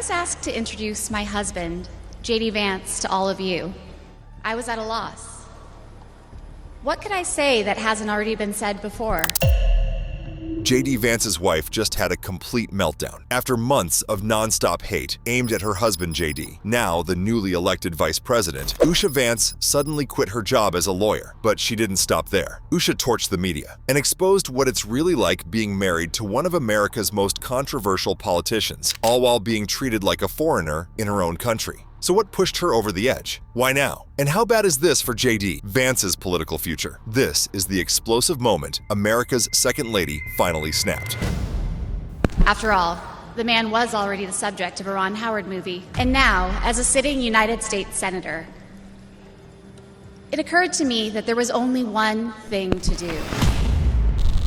was asked to introduce my husband, JD Vance, to all of you, I was at a loss. What could I say that hasn't already been said before? JD Vance's wife just had a complete meltdown after months of nonstop hate aimed at her husband JD. Now, the newly elected vice president, Usha Vance suddenly quit her job as a lawyer, but she didn't stop there. Usha torched the media and exposed what it's really like being married to one of America's most controversial politicians, all while being treated like a foreigner in her own country. So what pushed her over the edge? Why now? And how bad is this for JD Vance's political future? This is the explosive moment America's second lady finally snapped. After all, the man was already the subject of a Ron Howard movie. And now, as a sitting United States Senator, it occurred to me that there was only one thing to do.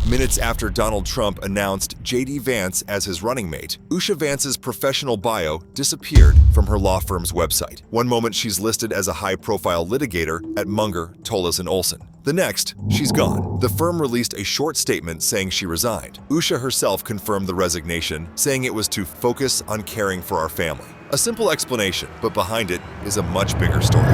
Minutes after Donald Trump announced JD Vance as his running mate, Usha Vance's professional bio disappeared from her law firm's website. One moment she's listed as a high-profile litigator at Munger, Tolles & Olson. The next, she's gone. The firm released a short statement saying she resigned. Usha herself confirmed the resignation, saying it was to focus on caring for our family. A simple explanation, but behind it is a much bigger story.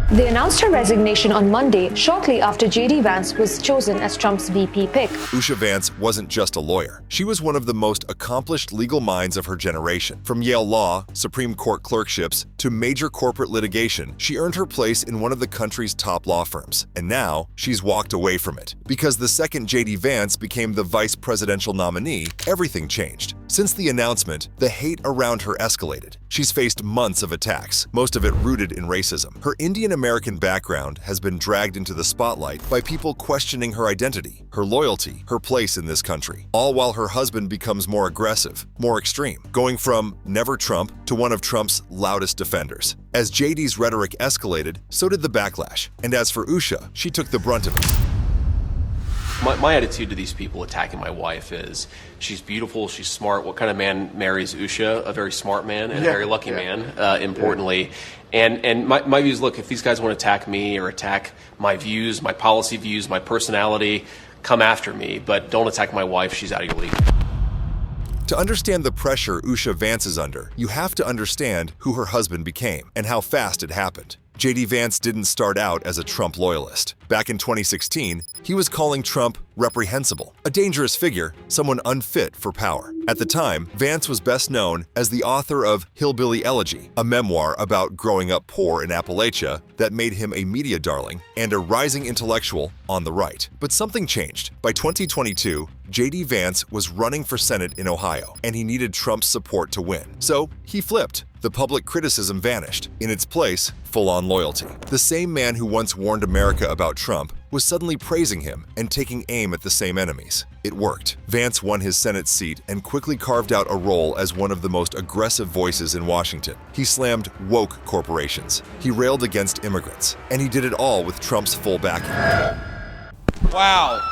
They announced her resignation on Monday, shortly after JD Vance was chosen as Trump's VP pick. Usha Vance wasn't just a lawyer. She was one of the most accomplished legal minds of her generation. From Yale Law, Supreme Court clerkships, to major corporate litigation, she earned her place in one of the country's top law firms. And now, she's walked away from it. Because the second JD Vance became the vice presidential nominee, everything changed. Since the announcement, the hate around her escalated. She's faced months of attacks, most of it rooted in racism. Her Indian-American background has been dragged into the spotlight by people questioning her identity, her loyalty, her place in this country, all while her husband becomes more aggressive, more extreme, going from never Trump to one of Trump's loudest defenders. As JD's rhetoric escalated, so did the backlash. And as for Usha, she took the brunt of it. My attitude to these people attacking my wife is, she's beautiful, she's smart. What kind of man marries Usha? A very smart man and a very lucky man, importantly. And my view is, look, if these guys want to attack me or attack my views, my policy views, my personality, come after me, but don't attack my wife. She's out of your league. To understand the pressure Usha Vance is under, you have to understand who her husband became and how fast it happened. JD Vance didn't start out as a Trump loyalist. Back in 2016, he was calling Trump reprehensible, a dangerous figure, someone unfit for power. At the time, Vance was best known as the author of Hillbilly Elegy, a memoir about growing up poor in Appalachia that made him a media darling and a rising intellectual on the right. But something changed. By 2022, JD Vance was running for Senate in Ohio, and he needed Trump's support to win. So he flipped. The public criticism vanished. In its place, full-on loyalty. The same man who once warned America about Trump was suddenly praising him and taking aim at the same enemies. It worked. Vance won his Senate seat and quickly carved out a role as one of the most aggressive voices in Washington. He slammed woke corporations. He railed against immigrants. And he did it all with Trump's full backing. Wow.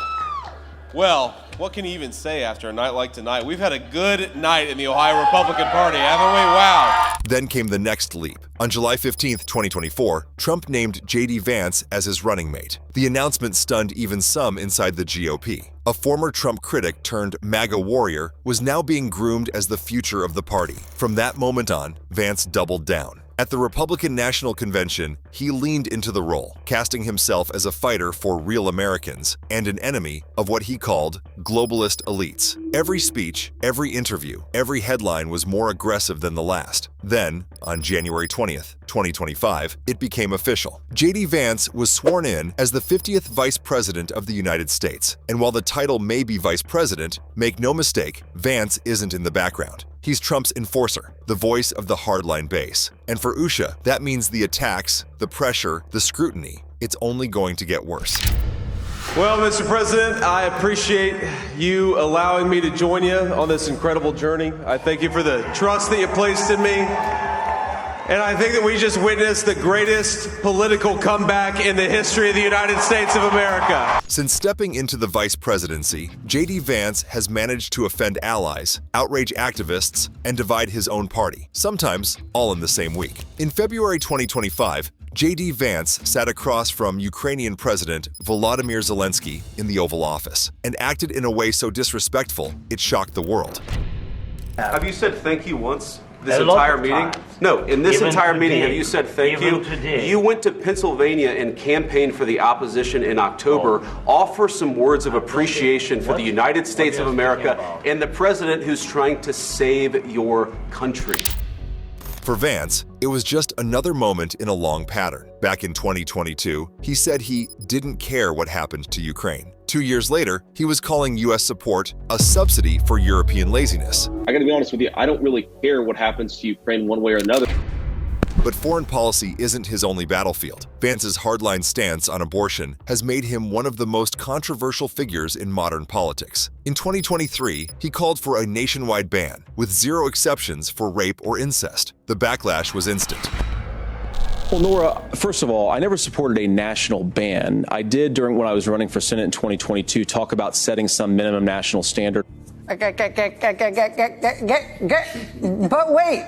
Well, what can you even say after a night like tonight? We've had a good night in the Ohio Republican Party, haven't we? Wow. Then came the next leap. On July 15, 2024, Trump named JD Vance as his running mate. The announcement stunned even some inside the GOP. A former Trump critic turned MAGA warrior was now being groomed as the future of the party. From that moment on, Vance doubled down. At the Republican National Convention, he leaned into the role, casting himself as a fighter for real Americans and an enemy of what he called globalist elites. Every speech, every interview, every headline was more aggressive than the last. Then, on January 20th, 2025, it became official. JD Vance was sworn in as the 50th Vice President of the United States. And while the title may be Vice President, make no mistake, Vance isn't in the background. He's Trump's enforcer, the voice of the hardline base. And for Usha, that means the attacks, the pressure, the scrutiny, it's only going to get worse. Well, Mr. President, I appreciate you allowing me to join you on this incredible journey. I thank you for the trust that you placed in me. And I think that we just witnessed the greatest political comeback in the history of the United States of America. Since stepping into the vice presidency, JD Vance has managed to offend allies, outrage activists, and divide his own party, sometimes all in the same week. In February 2025, JD Vance sat across from Ukrainian President Volodymyr Zelensky in the Oval Office and acted in a way so disrespectful it shocked the world. Have you said thank you once? This entire meeting? No, in this entire meeting, have you said thank you? You went to Pennsylvania and campaigned for the opposition in October. Offer some words of appreciation for the United States of America and the president who's trying to save your country. For Vance, it was just another moment in a long pattern. Back in 2022, he said he didn't care what happened to Ukraine. 2 years later, he was calling U.S. support a subsidy for European laziness. I gotta be honest with you, I don't really care what happens to Ukraine one way or another. But foreign policy isn't his only battlefield. Vance's hardline stance on abortion has made him one of the most controversial figures in modern politics. In 2023, he called for a nationwide ban, with 0 exceptions for rape or incest. The backlash was instant. Well, Nora, first of all, I never supported a national ban. I did when I was running for Senate in 2022 talk about setting some minimum national standard. But wait.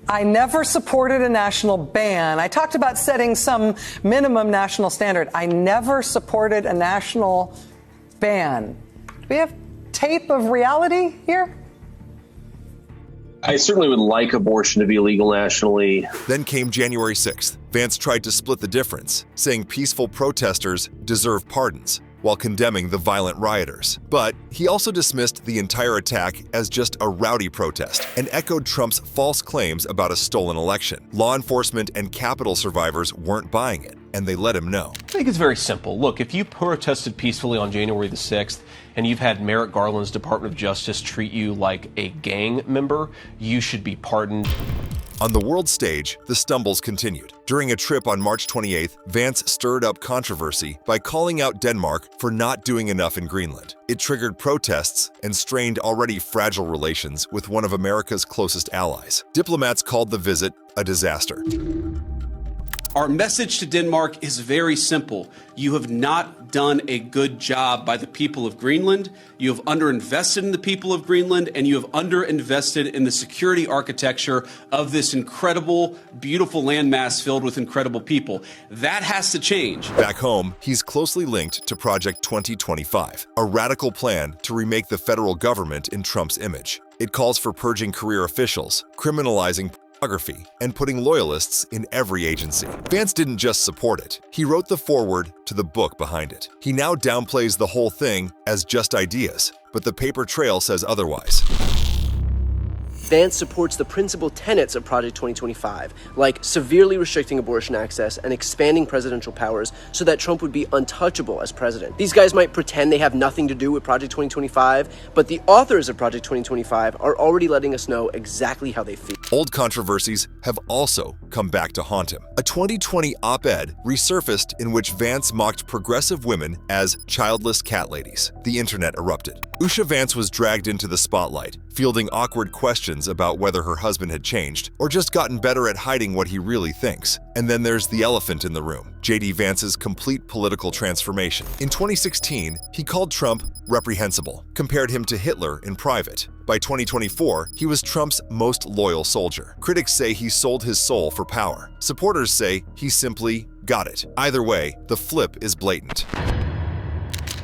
I never supported a national ban. I talked about setting some minimum national standard. I never supported a national ban. Do we have tape of reality here? I certainly would like abortion to be illegal nationally. Then came January 6th. Vance tried to split the difference, saying peaceful protesters deserve pardons, while condemning the violent rioters. But he also dismissed the entire attack as just a rowdy protest and echoed Trump's false claims about a stolen election. Law enforcement and Capitol survivors weren't buying it, and they let him know. I think it's very simple. Look, if you protested peacefully on January the 6th and you've had Merrick Garland's Department of Justice treat you like a gang member, you should be pardoned. On the world stage, the stumbles continued. During a trip on March 28th, Vance stirred up controversy by calling out Denmark for not doing enough in Greenland. It triggered protests and strained already fragile relations with one of America's closest allies. Diplomats called the visit a disaster. Our message to Denmark is very simple. You have not done a good job by the people of Greenland. You have underinvested in the people of Greenland, and you have underinvested in the security architecture of this incredible, beautiful landmass filled with incredible people. That has to change. Back home, he's closely linked to Project 2025, a radical plan to remake the federal government in Trump's image. It calls for purging career officials, criminalizing pornography, and putting loyalists in every agency. Vance didn't just support it. He wrote the foreword to the book behind it. He now downplays the whole thing as just ideas, but the paper trail says otherwise. Vance supports the principal tenets of Project 2025, like severely restricting abortion access and expanding presidential powers so that Trump would be untouchable as president. These guys might pretend they have nothing to do with Project 2025, but the authors of Project 2025 are already letting us know exactly how they feel. Old controversies have also come back to haunt him. A 2020 op-ed resurfaced in which Vance mocked progressive women as childless cat ladies. The internet erupted. Usha Vance was dragged into the spotlight, fielding awkward questions about whether her husband had changed or just gotten better at hiding what he really thinks. And then there's the elephant in the room, JD Vance's complete political transformation. In 2016, he called Trump reprehensible, compared him to Hitler in private. By 2024, he was Trump's most loyal soldier. Critics say he sold his soul for power. Supporters say he simply got it. Either way, the flip is blatant.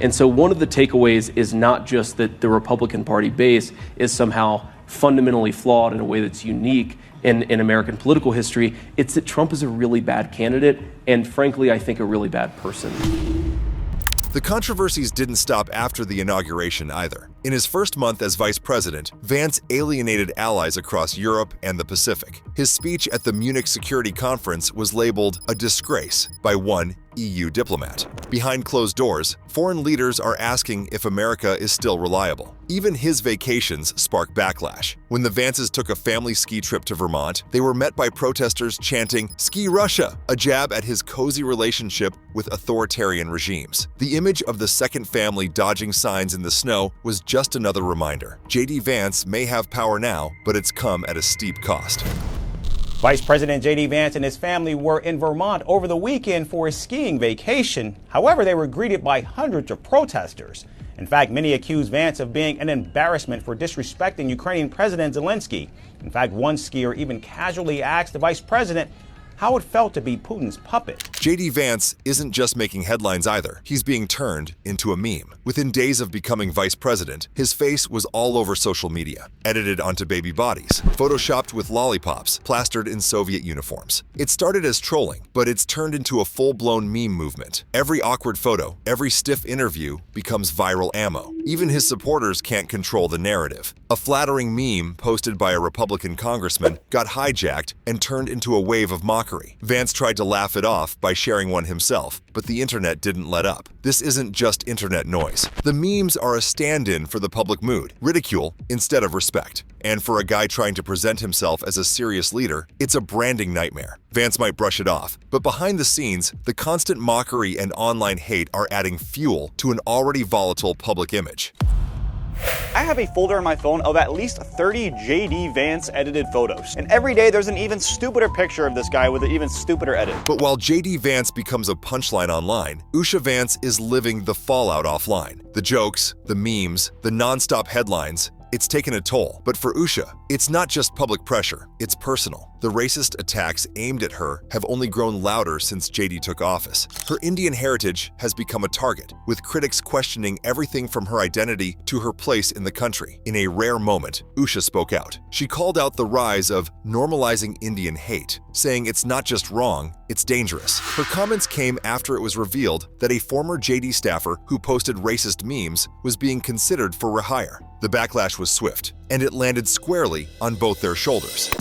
And so one of the takeaways is not just that the Republican Party base is somehow fundamentally flawed in a way that's unique in American political history. It's that Trump is a really bad candidate and, frankly, I think a really bad person. The controversies didn't stop after the inauguration either. In his first month as vice president, Vance alienated allies across Europe and the Pacific. His speech at the Munich Security Conference was labeled a disgrace by one EU diplomat. Behind closed doors, foreign leaders are asking if America is still reliable. Even his vacations spark backlash. When the Vances took a family ski trip to Vermont, they were met by protesters chanting, "Ski Russia!" a jab at his cozy relationship with authoritarian regimes. The image of the second family dodging signs in the snow was just another reminder. JD Vance may have power now, but it's come at a steep cost. Vice President JD Vance and his family were in Vermont over the weekend for a skiing vacation. However, they were greeted by hundreds of protesters. In fact, many accused Vance of being an embarrassment for disrespecting Ukrainian President Zelensky. In fact, one skier even casually asked the vice president how it felt to be Putin's puppet. JD Vance isn't just making headlines either. He's being turned into a meme. Within days of becoming vice president, his face was all over social media, edited onto baby bodies, photoshopped with lollipops, plastered in Soviet uniforms. It started as trolling, but it's turned into a full-blown meme movement. Every awkward photo, every stiff interview becomes viral ammo. Even his supporters can't control the narrative. A flattering meme posted by a Republican congressman got hijacked and turned into a wave of mockery. Vance tried to laugh it off by sharing one himself, but the internet didn't let up. This isn't just internet noise. The memes are a stand-in for the public mood, ridicule instead of respect. And for a guy trying to present himself as a serious leader, it's a branding nightmare. Vance might brush it off, but behind the scenes, the constant mockery and online hate are adding fuel to an already volatile public image. I have a folder on my phone of at least 30 JD Vance edited photos. And every day there's an even stupider picture of this guy with an even stupider edit. But while JD Vance becomes a punchline online, Usha Vance is living the fallout offline. The jokes, the memes, the non-stop headlines, it's taken a toll. But for Usha, it's not just public pressure, it's personal. The racist attacks aimed at her have only grown louder since JD took office. Her Indian heritage has become a target, with critics questioning everything from her identity to her place in the country. In a rare moment, Usha spoke out. She called out the rise of normalizing Indian hate, saying it's not just wrong, it's dangerous. Her comments came after it was revealed that a former JD staffer who posted racist memes was being considered for rehire. The backlash was swift, and it landed squarely on both their shoulders.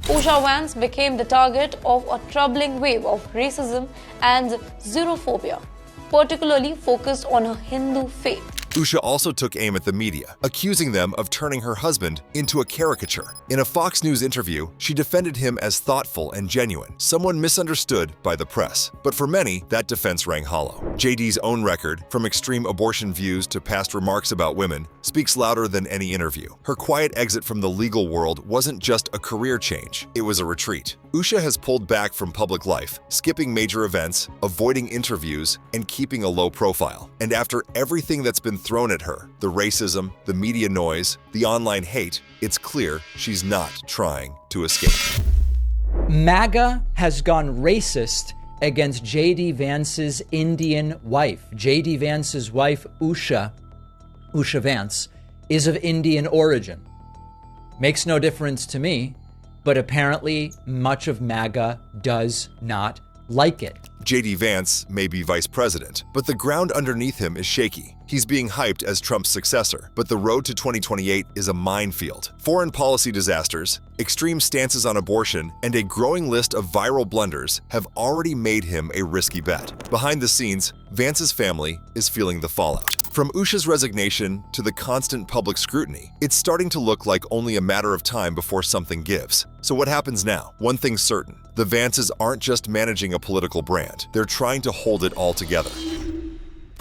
Usha Vance became the target of a troubling wave of racism and xenophobia, particularly focused on her Hindu faith. Usha also took aim at the media, accusing them of turning her husband into a caricature. In a Fox News interview, she defended him as thoughtful and genuine, someone misunderstood by the press. But for many, that defense rang hollow. JD's own record, from extreme abortion views to past remarks about women, speaks louder than any interview. Her quiet exit from the legal world wasn't just a career change, it was a retreat. Usha has pulled back from public life, skipping major events, avoiding interviews, and keeping a low profile. And after everything that's been thrown at her, the racism, the media noise, the online hate, it's clear she's not trying to escape. MAGA has gone racist against JD Vance's Indian wife. JD Vance's wife, Usha Vance, is of Indian origin. Makes no difference to me, but apparently much of MAGA does not like it. JD Vance may be vice president, but the ground underneath him is shaky. He's being hyped as Trump's successor, but the road to 2028 is a minefield. Foreign policy disasters, extreme stances on abortion, and a growing list of viral blunders have already made him a risky bet. Behind the scenes, Vance's family is feeling the fallout. From Usha's resignation to the constant public scrutiny, it's starting to look like only a matter of time before something gives. So what happens now? One thing's certain. The Vances aren't just managing a political brand. They're trying to hold it all together.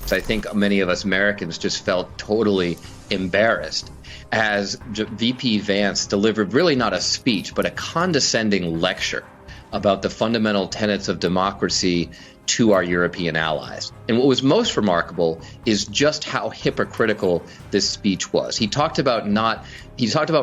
I think many of us Americans just felt totally embarrassed as VP Vance delivered really not a speech, but a condescending lecture about the fundamental tenets of democracy to our European allies. And what was most remarkable is just how hypocritical this speech was. He talked about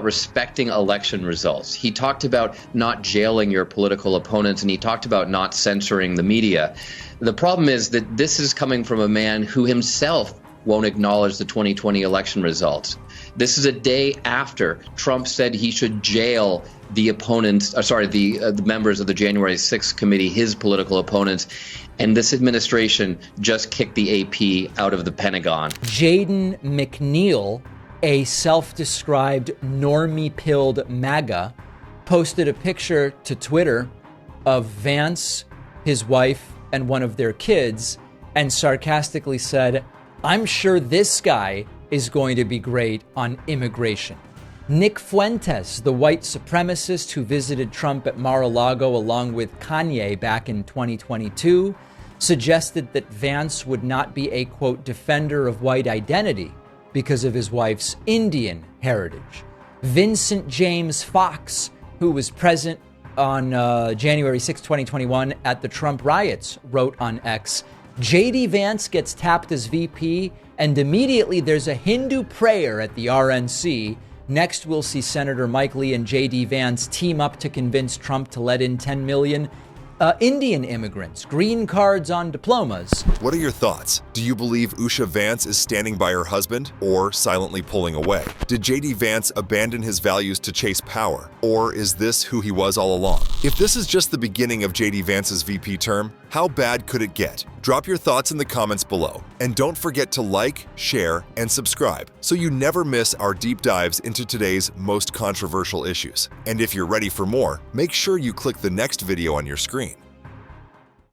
respecting election results. He talked about not jailing your political opponents, and he talked about not censoring the media. The problem is that this is coming from a man who himself won't acknowledge the 2020 election results. This is a day after Trump said he should jail the members of the January 6th committee, his political opponents, and this administration just kicked the AP out of the Pentagon. Jaden McNeil, a self-described normie-pilled MAGA, posted a picture to Twitter of Vance, his wife, and one of their kids, and sarcastically said, "I'm sure this guy is going to be great on immigration." Nick Fuentes, the white supremacist who visited Trump at Mar-a-Lago along with Kanye back in 2022, suggested that Vance would not be a, quote, defender of white identity because of his wife's Indian heritage. Vincent James Fox, who was present on January 6, 2021 at the Trump riots, wrote on X, JD Vance gets tapped as VP and immediately there's a Hindu prayer at the RNC Next, we'll see Senator Mike Lee and JD Vance team up to convince Trump to let in 10 million Indian immigrants, green cards on diplomas. What are your thoughts? Do you believe Usha Vance is standing by her husband or silently pulling away? Did JD Vance abandon his values to chase power, or is this who he was all along? If this is just the beginning of JD Vance's VP term, how bad could it get? Drop your thoughts in the comments below. And don't forget to like, share, and subscribe so you never miss our deep dives into today's most controversial issues. And if you're ready for more, make sure you click the next video on your screen.